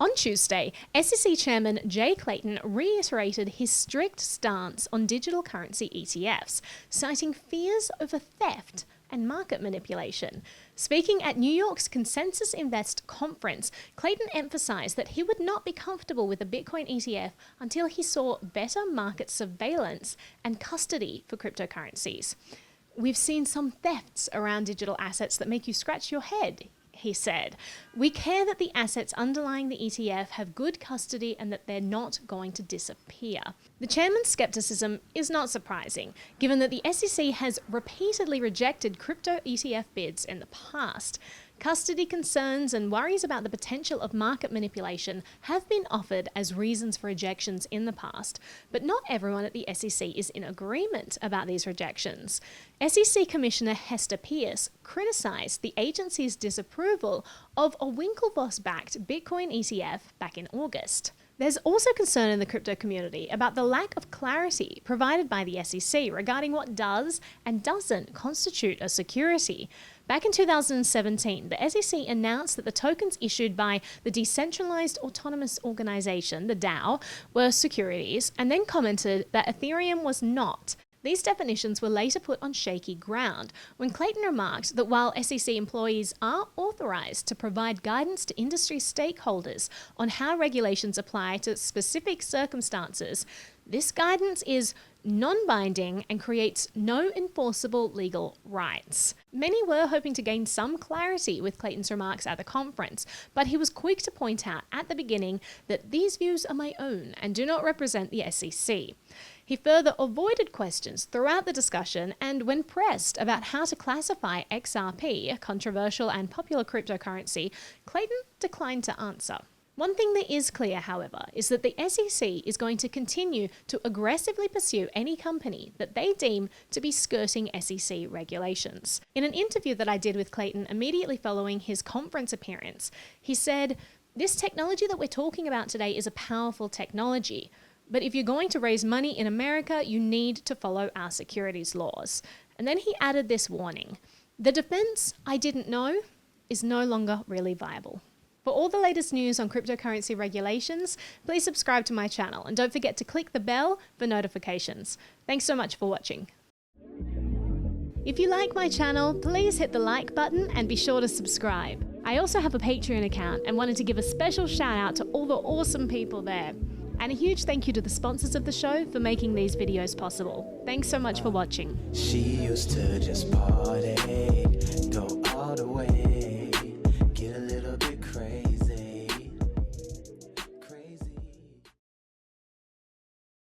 On Tuesday, SEC Chairman Jay Clayton reiterated his strict stance on digital currency ETFs, citing fears over theft and market manipulation. Speaking at New York's Consensus Invest conference, Clayton emphasized that he would not be comfortable with a Bitcoin ETF until he saw better market surveillance and custody for cryptocurrencies. "We've seen some thefts around digital assets that make you scratch your head," he said. "We care that the assets underlying the ETF have good custody and that they're not going to disappear." The chairman's skepticism is not surprising, given that the SEC has repeatedly rejected crypto ETF bids in the past. Custody concerns and worries about the potential of market manipulation have been offered as reasons for rejections in the past, but not everyone at the SEC is in agreement about these rejections. SEC Commissioner Hester Peirce criticized the agency's disapproval of a Winklevoss-backed Bitcoin ETF back in August. There's also concern in the crypto community about the lack of clarity provided by the SEC regarding what does and doesn't constitute a security. Back in 2017, the SEC announced that the tokens issued by the Decentralized Autonomous Organization, the DAO, were securities, and then commented that Ethereum was not. These definitions were later put on shaky ground when Clayton remarked that while SEC employees are authorized to provide guidance to industry stakeholders on how regulations apply to specific circumstances, this guidance is non-binding and creates no enforceable legal rights. Many were hoping to gain some clarity with Clayton's remarks at the conference, but he was quick to point out at the beginning that these views are my own and do not represent the SEC. He further avoided questions throughout the discussion, and when pressed about how to classify XRP, a controversial and popular cryptocurrency, Clayton declined to answer. One thing that is clear, however, is that the SEC is going to continue to aggressively pursue any company that they deem to be skirting SEC regulations. In an interview that I did with Clayton immediately following his conference appearance, he said, "This technology that we're talking about today is a powerful technology. But if you're going to raise money in America, you need to follow our securities laws." And then he added this warning: "The defense, 'I didn't know,' is no longer really viable." For all the latest news on cryptocurrency regulations, please subscribe to my channel and don't forget to click the bell for notifications. Thanks so much for watching. If you like my channel, please hit the like button and be sure to subscribe. I also have a Patreon account and wanted to give a special shout out to all the awesome people there. And a huge thank you to the sponsors of the show for making these videos possible. Thanks so much for watching. She used to just party, go all the way.